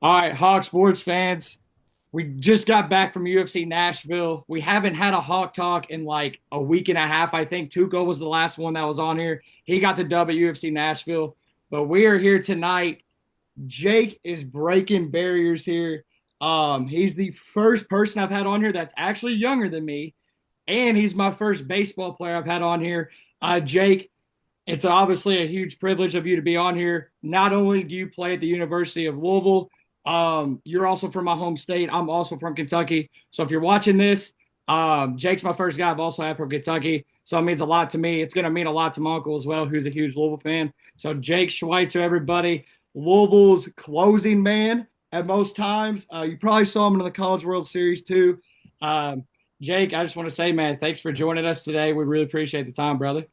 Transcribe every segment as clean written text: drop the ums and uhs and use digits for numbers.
All right, Hawk sports fans. We just got back from UFC Nashville. We haven't had a Hawk talk in like a week and a half. I think Tuco was the last one that was on here. He got the dub at UFC Nashville. But we are here tonight. Jake is breaking barriers here. He's the first person I've had on here that's actually younger than me, and he's my first baseball player I've had on here. Jake, it's obviously a huge privilege of you to be on here. Not only do you play at the University of Louisville, you're also from my home state. I'm also from Kentucky. So if you're watching this, Jake's my first guy I've also had from Kentucky. So it means a lot to me. It's going to mean a lot to my uncle as well, who's a huge Louisville fan. So Jake Schweitzer, everybody, Louisville's closing man at most times. You probably saw him in the College World Series too. Um, Jake, I just want to say, man, thanks for joining us today. We really appreciate the time, brother.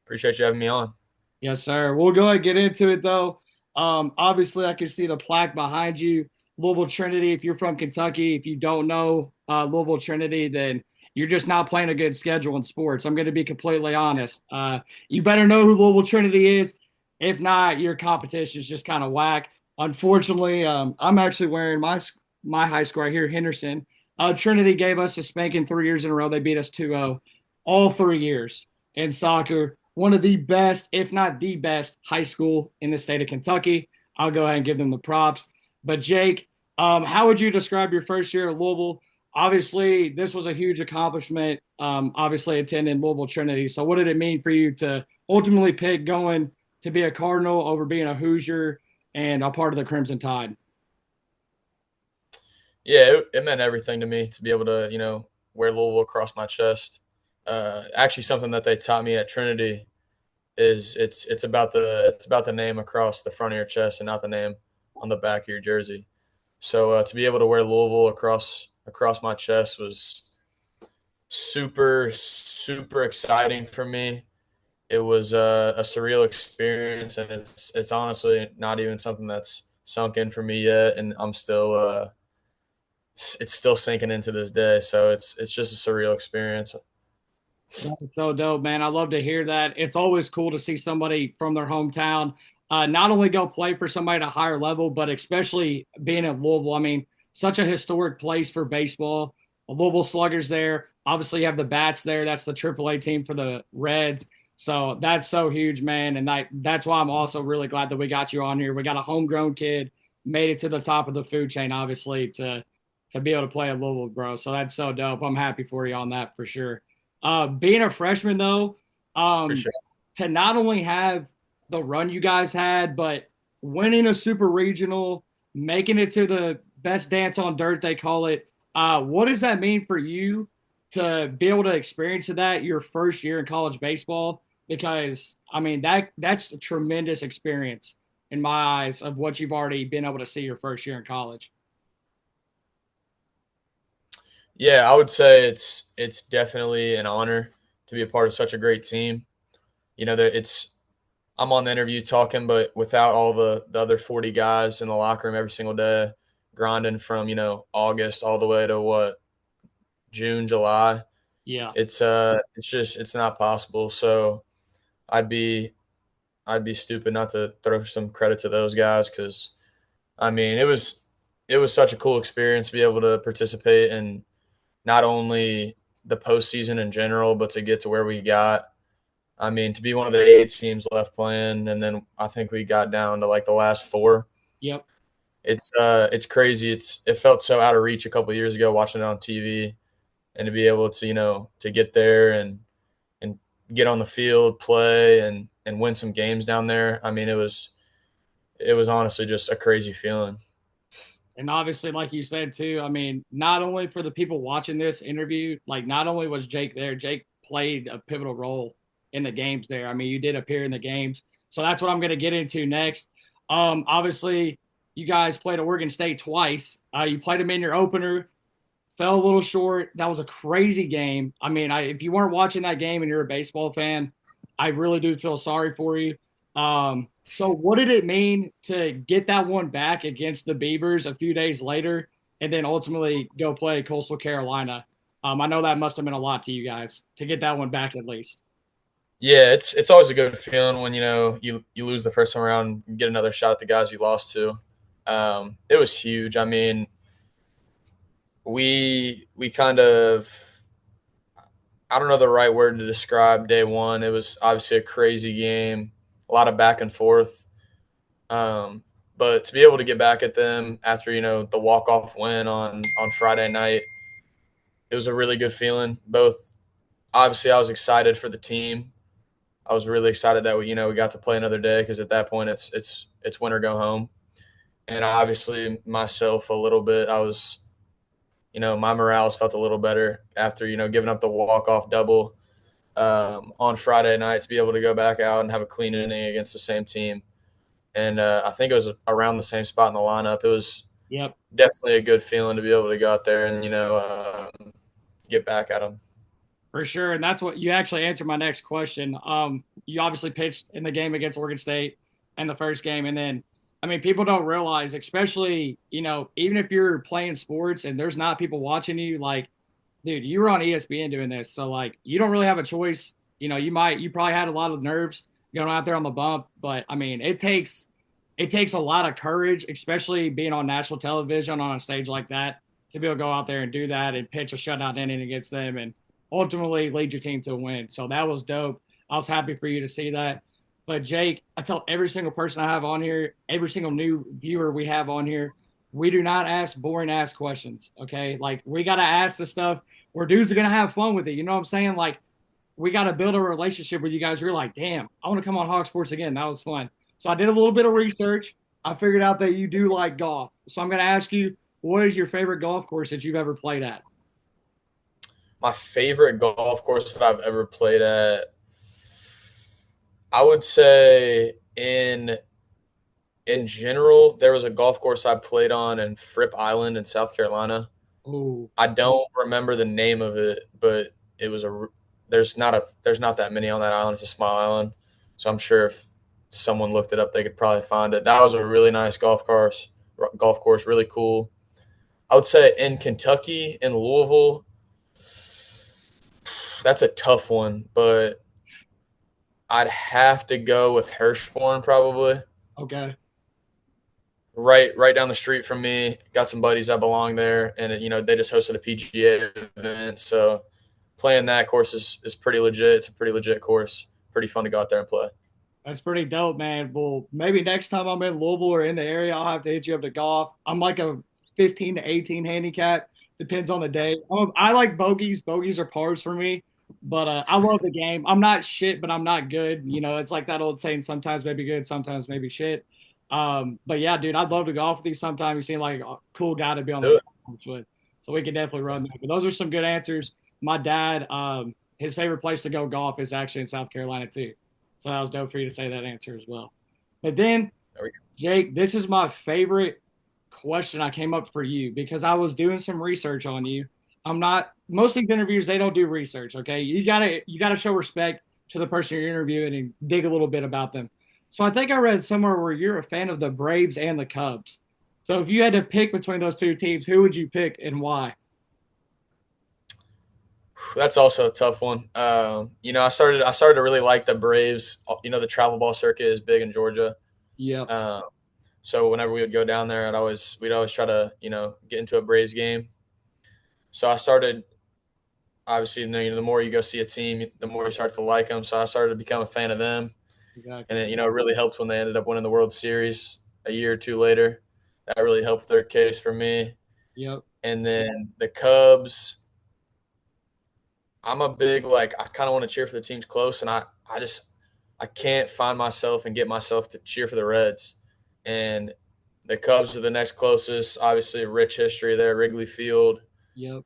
Appreciate you having me on. Yes, sir. We'll go ahead and get into it though. Obviously, I can see the plaque behind you, Louisville Trinity. If you're from Kentucky, if you don't know Louisville Trinity, then you're just not playing a good schedule in sports. I'm going to be completely honest. You better know who Louisville Trinity is. If not, your competition is just kind of whack. Unfortunately, I'm actually wearing my high school right here, Henderson. Trinity gave us a spanking 3 years in a row. They beat us 2-0 all 3 years in soccer. One of the best, if not the best, high school in the state of Kentucky. I'll go ahead and give them the props. But Jake, how would you describe your first year at Louisville? Obviously, this was a huge accomplishment. Obviously, attending Louisville Trinity. So, what did it mean for you to ultimately pick going to be a Cardinal over being a Hoosier and a part of the Crimson Tide? Yeah, it meant everything to me to be able to, wear Louisville across my chest. Actually, something that they taught me at Trinity is it's about the name across the front of your chest and not the name on the back of your jersey. So to be able to wear Louisville across my chest was super exciting for me. It was a surreal experience, and it's honestly not even something that's sunk in for me yet, and I'm still it's still sinking into this day. So it's just a surreal experience. That's so dope, man. I love to hear that. It's always cool to see somebody from their hometown not only go play for somebody at a higher level, but especially being at Louisville. I mean, such a historic place for baseball. The Louisville Sluggers there. Obviously, you have the Bats there. That's the AAA team for the Reds. So that's so huge, man. And that's why I'm also really glad that we got you on here. We got a homegrown kid, made it to the top of the food chain, obviously, to be able to play at Louisville, bro. So that's so dope. I'm happy for you on that for sure. Being a freshman though, For um, sure. to not only have the run you guys had, but winning a super regional, making it to the best dance on dirt, they call it. What does that mean for you to be able to experience that your first year in college baseball? Because I mean that's a tremendous experience in my eyes of what you've already been able to see your first year in college. Yeah, I would say it's definitely an honor to be a part of such a great team. That it's I'm on the interview talking, but without all the other 40 guys in the locker room every single day, grinding from August all the way to what June, July. Yeah. It's not possible. So I'd be I'd be stupid not to throw some credit to those guys because I mean it was such a cool experience to be able to participate in not only the postseason in general, but to get to where we got. I mean, to be one of the 8 teams left playing, and then I think we got down to like the last four. Yep. It's crazy. It felt so out of reach a couple of years ago watching it on TV, and to be able to to get there and get on the field, play, and win some games down there. I mean, it was honestly just a crazy feeling. And obviously, like you said too, I mean, not only for the people watching this interview, like not only was Jake there, Jake played a pivotal role in the games there. I mean, you did appear in the games. So that's what I'm going to get into next. Obviously, you guys played Oregon State twice. You played them in your opener, fell a little short. That was a crazy game. I mean, if you weren't watching that game and you're a baseball fan, I really do feel sorry for you. So what did it mean to get that one back against the Beavers a few days later and then ultimately go play Coastal Carolina? I know that must have meant a lot to you guys to get that one back at least. Yeah, it's always a good feeling when you lose the first time around and get another shot at the guys you lost to. It was huge. I mean, we kind of, I don't know the right word to describe day one. It was obviously a crazy game, a lot of back and forth. Um, but to be able to get back at them after the walk off win on Friday night, it was a really good feeling. Both obviously, I was excited for the team. I was really excited that we got to play another day because at that point it's win or go home. And obviously myself a little bit. I was my morale felt a little better after giving up the walk off double on Friday night to be able to go back out and have a clean inning against the same team. And I think it was around the same spot in the lineup. It was Yep. definitely a good feeling to be able to go out there and get back at them. For sure. And that's what you actually answered my next question. You obviously pitched in the game against Oregon State in the first game. And then, I mean, people don't realize, especially, even if you're playing sports and there's not people watching you, like, dude, you were on ESPN doing this. So, like, you don't really have a choice. You probably had a lot of nerves going out there on the bump. But, I mean, it takes a lot of courage, especially being on national television on a stage like that, to be able to go out there and do that and pitch a shutout inning against them and ultimately lead your team to a win. So that was dope. I was happy for you to see that. But Jake, I tell every single person I have on here, every single new viewer we have on here, we do not ask boring ass questions. Okay. Like we got to ask the stuff where dudes are going to have fun with it. You know what I'm saying? Like we got to build a relationship with you guys. You're like, damn, I want to come on Hawk Sports again. That was fun. So I did a little bit of research. I figured out that you do like golf. So I'm going to ask you, what is your favorite golf course that you've ever played at? My favorite golf course that I've ever played at, I would say in general, there was a golf course I played on in Fripp Island in South Carolina. Oh, I don't remember the name of it, but it was there's not that many on that island. It's a small island, so I'm sure if someone looked it up, they could probably find it. That was a really nice golf course, really cool. I would say in Kentucky, in Louisville, that's a tough one, but I'd have to go with Hirschhorn probably. okay. Right down the street from me. Got some buddies that belong there, and they just hosted a PGA event. So playing that course is pretty legit. It's a pretty legit course. Pretty fun to go out there and play. That's pretty dope, man. Well, maybe next time I'm in Louisville or in the area, I'll have to hit you up to golf. I'm like a 15 to 18 handicap. Depends on the day. I like bogeys. Bogeys are pars for me, but I love the game. I'm not shit, but I'm not good. It's like that old saying: sometimes maybe good, sometimes maybe shit. But yeah, dude, I'd love to golf with you sometime. You seem like a cool guy to be Let's on the do it. golf course with, so we can definitely run that. But those are some good answers. My dad, his favorite place to go golf is actually in South Carolina too. So that was dope for you to say that answer as well. But then, There we go. Jake, this is my favorite question I came up for you because I was doing some research on you. I'm not most of these interviews they don't do research. Okay, you gotta show respect to the person you're interviewing and dig a little bit about them. So I think I read somewhere where you're a fan of the Braves and the Cubs. So if you had to pick between those two teams, who would you pick and why? That's also a tough one. I started to really like the Braves. The travel ball circuit is big in Georgia. Yep, Um, so whenever we would go down there, we'd always try to get into a Braves game. So I started obviously the more you go see a team, the more you start to like them. So I started to become a fan of them, and exactly. it really helped when they ended up winning the World Series a year or two later. That really helped their case for me. Yep. And then the Cubs, I'm a big like I kind of want to cheer for the teams close, and I can't find myself and get myself to cheer for the Reds. And the Cubs are the next closest. Obviously, rich history there, Wrigley Field. Yep.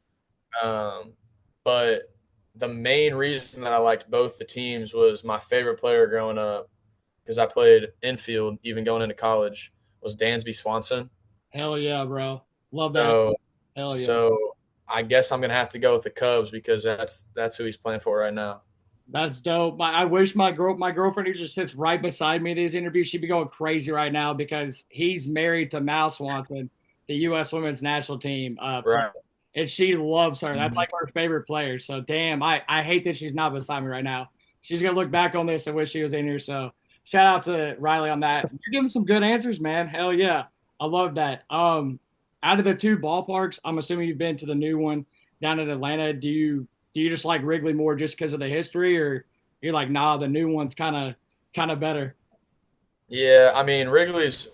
Um, but the main reason that I liked both the teams was my favorite player growing up, because I played infield even going into college, was Dansby Swanson. Hell yeah, bro. Love that. So Hell yeah. so I guess I'm gonna have to go with the Cubs because that's who he's playing for right now. That's dope. I wish my girlfriend who just sits right beside me in these interviews, she'd be going crazy right now because he's married to Mal Swanson, the U.S. Women's National Team player, Right. and she loves her. That's Mhm. like her favorite player. So damn, I hate that she's not beside me right now. She's gonna look back on this and wish she was in here. So shout out to Riley on that. You're giving some good answers, man. Hell yeah. I love that. Out of the two ballparks, I'm assuming you've been to the new one down in Atlanta. Do you just like Wrigley more just because of the history, or you're like, nah, the new one's kind of better Yeah, I mean Wrigley's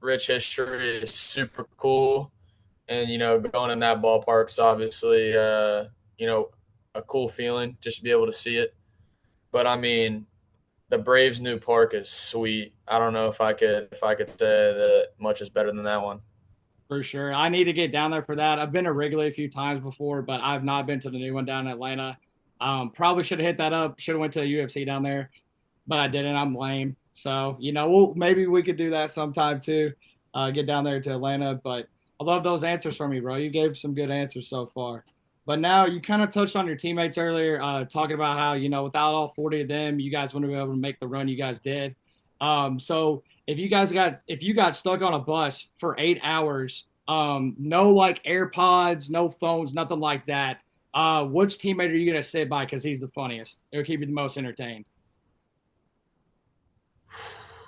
rich history is super cool, and going in that ballpark is obviously a cool feeling just to be able to see it. But I mean, the Braves' new park is sweet. I don't know if I could say that much is better than that one. for sure. I need to get down there for that. I've been to Wrigley a few times before, but I've not been to the new one down in Atlanta. Probably should have hit that up. Should have went to the UFC down there, but I didn't. I'm lame. So maybe we could do that sometime too. Get down there to Atlanta. But I love those answers from you, bro. You gave some good answers so far. But now you kind of touched on your teammates earlier, talking about how without all 40 of them, you guys wouldn't be able to make the run you guys did. So if you got stuck on a bus for 8 hours, no like AirPods, no phones, nothing like that. Which teammate are you gonna sit by because he's the funniest? It'll keep you the most entertained.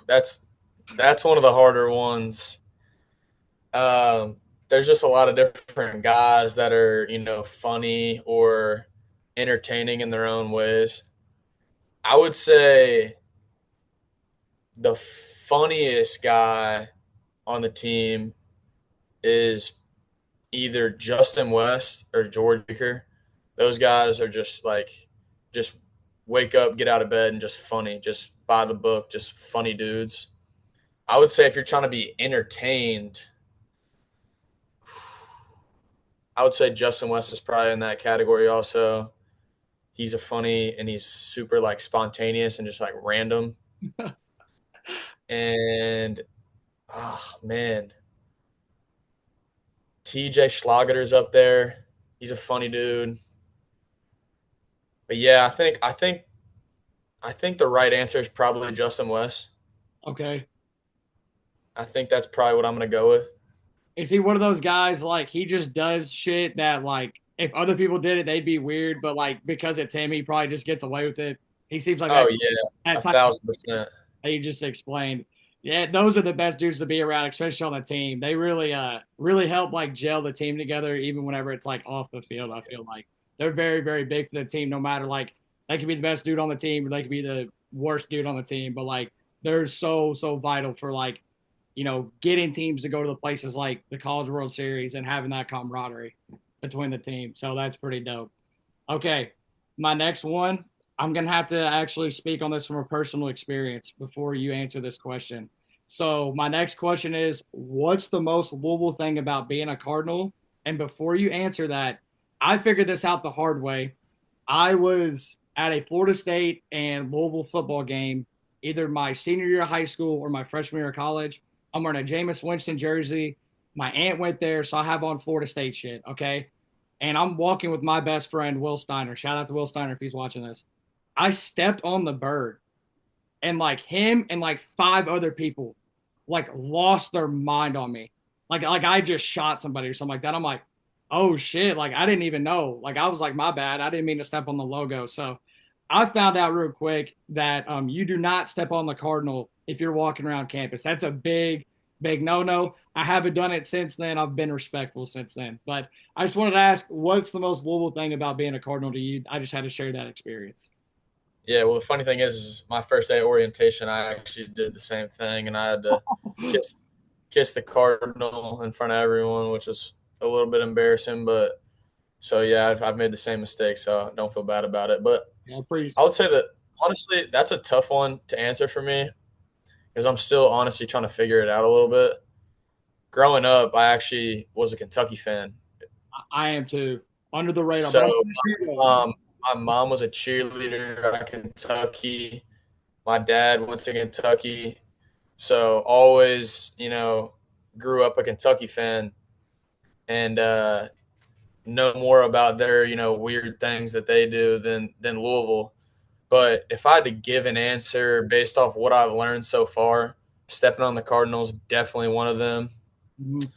That's one of the harder ones. There's just a lot of different guys that are funny or entertaining in their own ways. I would say the funniest guy on the team is either Justin West or George Baker. Those guys are just wake up, get out of bed, and just funny, just by the book, just funny dudes. I would say if you're trying to be entertained, I would say Justin West is probably in that category also. He's a funny and he's super like spontaneous and just like random. And oh man, TJ Schlager's up there. He's a funny dude. But yeah, I think the right answer is probably Justin West. Okay. I think that's probably what I'm gonna go with. Is he one of those guys like he just does shit that like if other people did it they'd be weird, but like because it's him he probably just gets away with it. He seems like Oh that yeah, that a type of thousand percent. that you just explained. Yeah, those are the best dudes to be around, especially on the team. They really help like gel the team together, even whenever it's like off the field. I feel like they're very, very big for the team, no matter like they could be the best dude on the team or they could be the worst dude on the team. But like they're so vital for like, getting teams to go to the places like the College World Series and having that camaraderie between the team. So that's pretty dope. Okay, my next one, I'm gonna have to actually speak on this from a personal experience before you answer this question. So my next question is, what's the most Louisville thing about being a Cardinal? And before you answer that, I figured this out the hard way. I was at a Florida State and Louisville football game, either my senior year of high school or my freshman year of college. I'm wearing a Jameis Winston jersey. My aunt went there, so I have on Florida State shit. Okay, and I'm walking with my best friend Will Steiner. Shout out to Will Steiner if he's watching this. I stepped on the bird, and like him and like five other people, like lost their mind on me. Like I just shot somebody or something like that. I'm like, oh shit! Like I didn't even know. Like I was like, my bad. I didn't mean to step on the logo. So I found out real quick that you do not step on the Cardinal if you're walking around campus. That's a big no. I haven't done it since then. I've been respectful since then. But I just wanted to ask, what's the most Louisville thing about being a Cardinal to you? I just had to share that experience. Yeah, well, the funny thing is my first day of orientation, I actually did the same thing, and I had to kiss kiss the cardinal in front of everyone, which was a little bit embarrassing. But so yeah, I've made the same mistake, so don't feel bad about it. But Yeah, pretty. I would say that honestly, that's a tough one to answer for me because I'm still honestly trying to figure it out a little bit. Growing up, I actually was a Kentucky fan, I am too. Under the radar, so but I'm my mom was a cheerleader at Kentucky. My dad went to Kentucky. So always, grew up a Kentucky fan and know more about their, weird things that they do than Louisville. But if I had to give an answer based off what I've learned so far, stepping on the Cardinals definitely one of them. Mhm.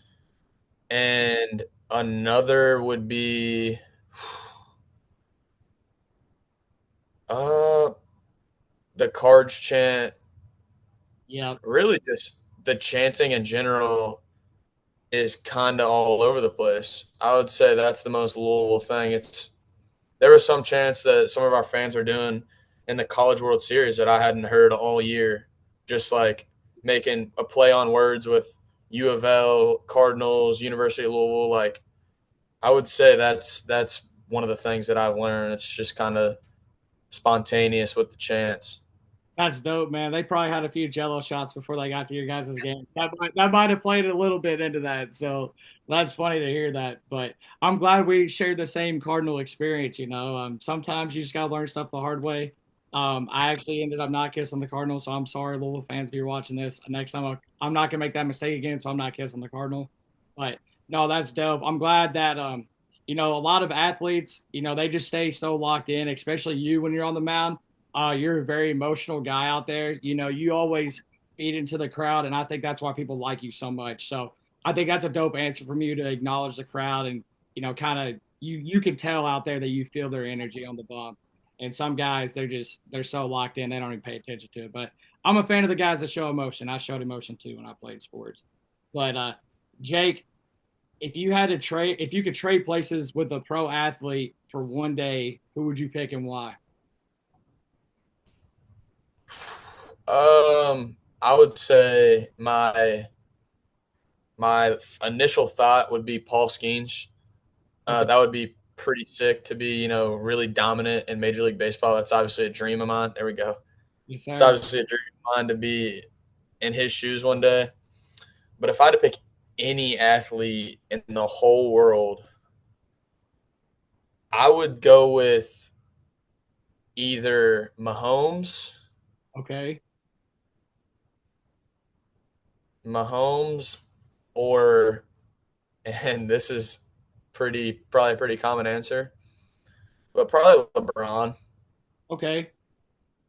And another would be uh the Cards chant. Yeah, Really just the chanting in general is kind of all over the place. I would say that's the most Louisville thing. There was some chance that some of our fans were doing in the College World Series that I hadn't heard all year, just like making a play on words with U of L, Cardinals, University of Louisville. Like I would say that's one of the things that I've learned. It's just kind of spontaneous with the chants. That's dope, man. They probably had a few Jello shots before they got to your guys' game. That might have played a little bit into that. So that's funny to hear that. But I'm glad we shared the same Cardinal experience. Sometimes you just gotta learn stuff the hard way. I actually ended up not kissing the Cardinal, so I'm sorry, Louisville fans, if you're watching this. Next time, I'm not gonna make that mistake again. So I'm not kissing the Cardinal. But no, that's dope. I'm glad that a lot of athletes, they just stay so locked in, especially you when you're on the mound. You're a very emotional guy out there. You always feed into the crowd, and I think that's why people like you so much. So I think that's a dope answer from you to acknowledge the crowd and kind of you can tell out there that you feel their energy on the bump. And some guys they're so locked in they don't even pay attention to it. But I'm a fan of the guys that show emotion. I showed emotion too when I played sports. But Jake, if you could trade places with a pro athlete for one day, who would you pick and why? I would say my initial thought would be Paul Skeens. Okay. That would be pretty sick to be, really dominant in Major League Baseball. That's obviously a dream of mine. There we go. Yes, It's sir. obviously a dream of mine to be in his shoes one day. But if I had to pick any athlete in the whole world, I would go with either Okay. Mahomes, or, and this is probably a pretty common answer, but probably LeBron. Okay.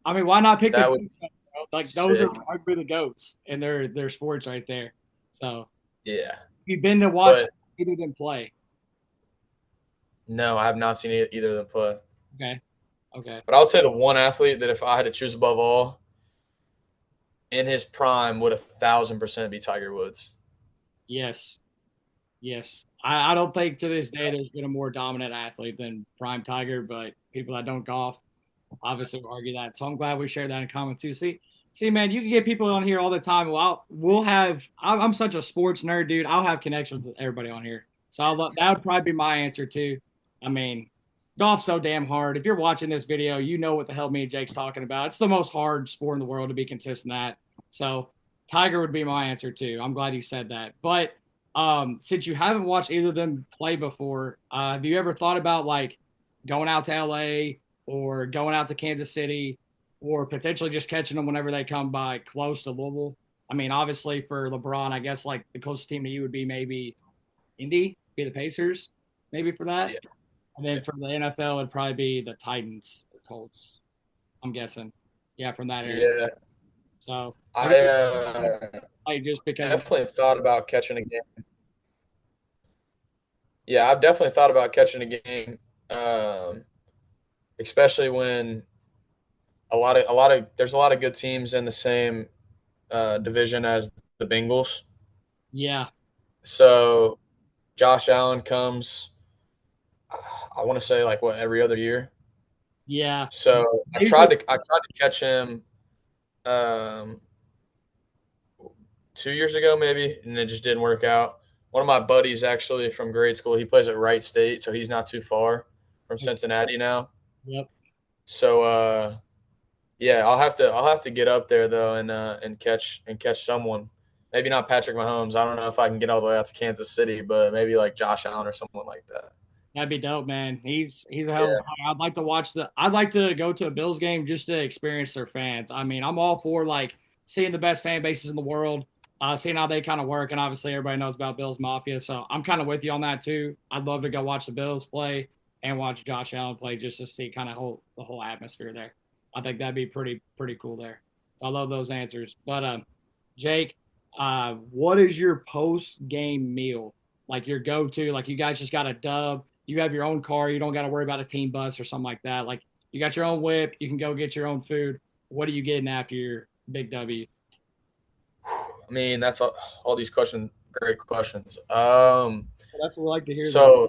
I mean, why not pick the That would goats, be bro? Like those are sick. arguably the goats and their sports right there. So Yeah. you've been to watch But either of them play. no, I have not seen either of them play. Okay. Okay. But I would say the one athlete that if I had to choose above all in his prime would 1,000% be Tiger Woods. Yes. Yes. I don't think to this day there's been a more dominant athlete than Prime Tiger, but people that don't golf obviously will argue that. So I'm glad we shared that in common too. See, man, you can get people on here all the time. Well, we'll have. I'm such a sports nerd, dude. I'll have connections with everybody on here. So that would probably be my answer too. I mean, golf's so damn hard. If you're watching this video, you know what the hell me and Jake's talking about. It's the most hard sport in the world to be consistent at. So Tiger would be my answer too. I'm glad you said that. But since you haven't watched either of them play before, have you ever thought about like going out to LA or going out to Kansas City or potentially just catching them whenever they come by close to Louisville? I mean, obviously for LeBron, I guess like the closest team to you would be maybe Indy, be the Pacers, maybe for that. Yeah. And then Yeah. for the NFL, it'd probably be the Titans or Colts. I'm guessing. Yeah, from that area. Yeah. So have I you like just because of definitely thought about catching a game. Yeah, I've definitely thought about catching a game, especially when there's a lot of good teams in the same division as the Bengals. yeah, So Josh Allen comes, I want to say like what every other year. yeah. So Usually, I tried to catch him um, 2 years ago maybe, and it just didn't work out. One of my buddies actually from grade school, he plays at Wright State, so he's not too far from Cincinnati now. yep. So yeah, I'll have to get up there though and catch someone. Maybe not Patrick Mahomes. I don't know if I can get all the way out to Kansas City, but maybe like Josh Allen or someone like that. That'd be dope, man. He's a hell of a Yeah. player. I'd like to go to a Bills game just to experience their fans. I mean, I'm all for like seeing the best fan bases in the world, seeing how they kind of work, and obviously everybody knows about Bills Mafia, so I'm kind of with you on that too. I'd love to go watch the Bills play and watch Josh Allen play just to see kind of the whole atmosphere there. I think that'd be pretty cool there. I love those answers. But Jake, what is your post game meal? Like your go to? Like you guys just got a dub, you have your own car, you don't got to worry about a team bus or something like that. Like you got your own whip, you can go get your own food. What are you getting after your big W? I mean, that's all these questions, great questions. That's what we like to hear, though. So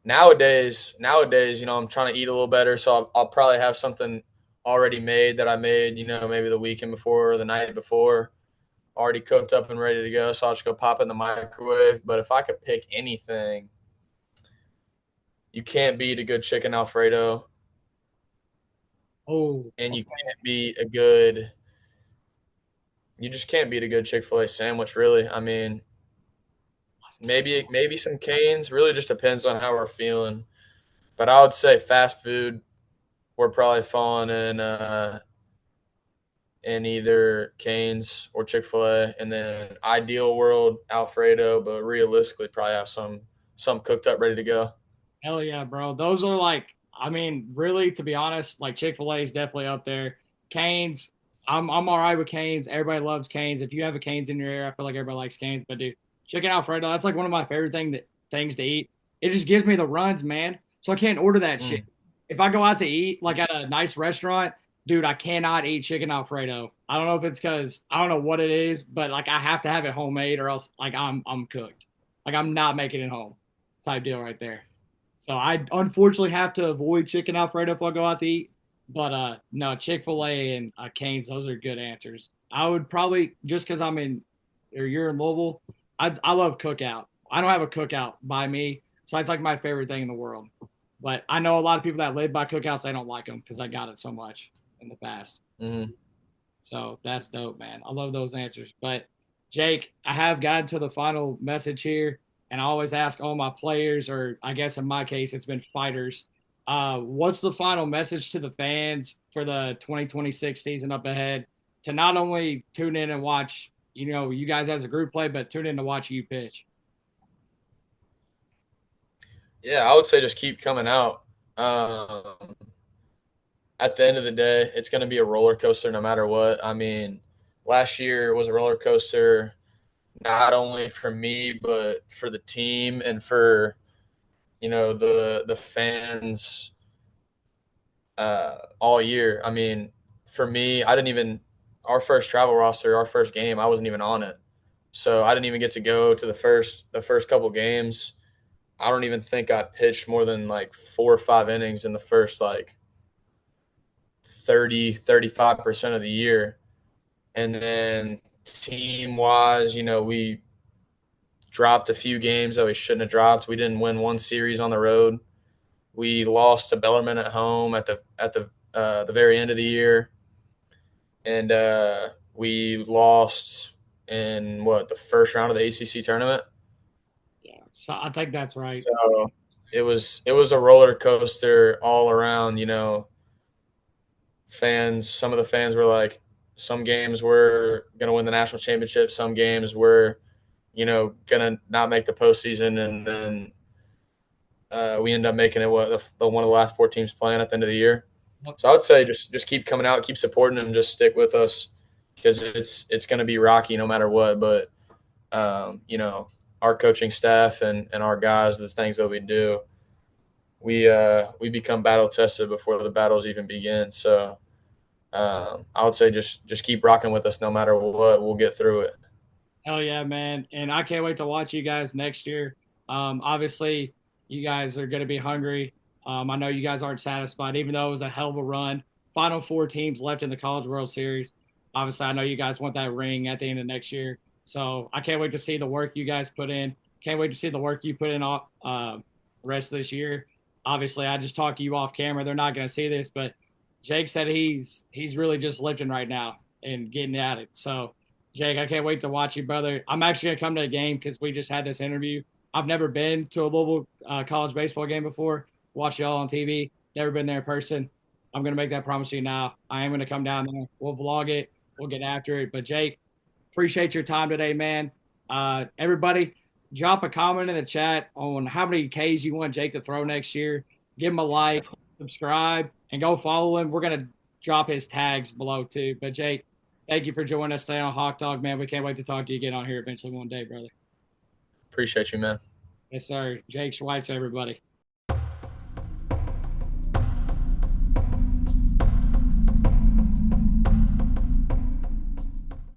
nowadays, I'm trying to eat a little better, so I'll probably have something already made that I made, maybe the weekend before or the night before, already cooked up and ready to go. So I'll just go pop it in the microwave. But if I could pick anything, you can't beat a good chicken Alfredo, Oh, and you just can't beat a good Chick-fil-A sandwich, really. I mean, maybe some Canes. Really, just depends on how we're feeling. But I would say fast food. We're probably falling in either Canes or Chick-fil-A, and then ideal world Alfredo, but realistically probably have some cooked up ready to go. hell yeah, bro. Those are like, I mean, really, to be honest, like Chick-fil-A is definitely up there. Canes, I'm all right with Canes. Everybody loves Canes. If you have a Canes in your area, I feel like everybody likes Canes. But dude, chicken Alfredo, that's like one of my favorite things to eat. It just gives me the runs, man. So I can't order that shit. Mm. If I go out to eat, like at a nice restaurant, dude, I cannot eat chicken Alfredo. I don't know if it's because I don't know what it is, but like I have to have it homemade or else like I'm cooked. Like I'm not making it home type deal right there. So I unfortunately have to avoid chicken Alfredo if I go out to eat. But no, Chick-fil-A and Cane's, those are good answers. I would probably just because I'm in or you're in Louisville, I love cookout. I don't have a cookout by me, so it's like my favorite thing in the world. But I know a lot of people that live by cookouts, they don't like them because I got it so much in the past. Mm-hmm. So that's dope, man. I love those answers. But Jake, I have gotten to the final message here, and I always ask all my players, or I guess in my case, it's been fighters. What's the final message to the fans for the 2026 season up ahead to not only tune in and watch, you guys as a group play, but tune in to watch you pitch? Yeah, I would say just keep coming out. Um, at the end of the day, it's going to be a roller coaster no matter what. I mean, last year was a roller coaster, not only for me but for the team and for the fans all year. I mean, for me, I didn't even our first travel roster, our first game, I wasn't even on it, so I didn't even get to go to the first couple games. I don't even think I pitched more than like 4 or 5 innings in the first like 35% of the year. And then team wise, we dropped a few games that we shouldn't have dropped. We didn't win one series on the road. We lost to Bellarmine at home at the very end of the year, and we lost in the first round of the ACC tournament. Yeah, so I think that's right. So it was a roller coaster all around. Fans. Some of the fans were like, some games we're gonna win the national championship. Some games we're gonna not make the postseason, and then we end up making it one of the last 4 teams playing at the end of the year. So I would say just keep coming out, keep supporting, and just stick with us because it's going to be rocky no matter what. But our coaching staff and our guys, the things that we do, we become battle tested before the battles even begin. So I would say just keep rocking with us no matter what. We'll get through it. Hell yeah, man. And I can't wait to watch you guys next year. Obviously, you guys are going to be hungry. I know you guys aren't satisfied, even though it was a hell of a run. Final four teams left in the College World Series. Obviously, I know you guys want that ring at the end of next year. So I can't wait to see the work you guys put in. Can't wait to see the work you put in rest of this year. Obviously, I just talked to you off camera. They're not going to see this, but Jake said he's really just lifting right now and getting at it. So Jake, I can't wait to watch you, brother. I'm actually gonna come to a game because we just had this interview. I've never been to a Louisville college baseball game before. Watch y'all on TV. Never been there in person. I'm gonna make that promise to you now. I am gonna come down there. We'll vlog it. We'll get after it. But Jake, appreciate your time today, man. Everybody, drop a comment in the chat on how many Ks you want Jake to throw next year. Give him a like, subscribe, and go follow him. We're gonna drop his tags below too. But Jake, thank you for joining us today on Hawk Talk, man. We can't wait to talk to you again on here eventually one day, brother. Appreciate you, man. Yes, sir. Jake Schweitzer, everybody.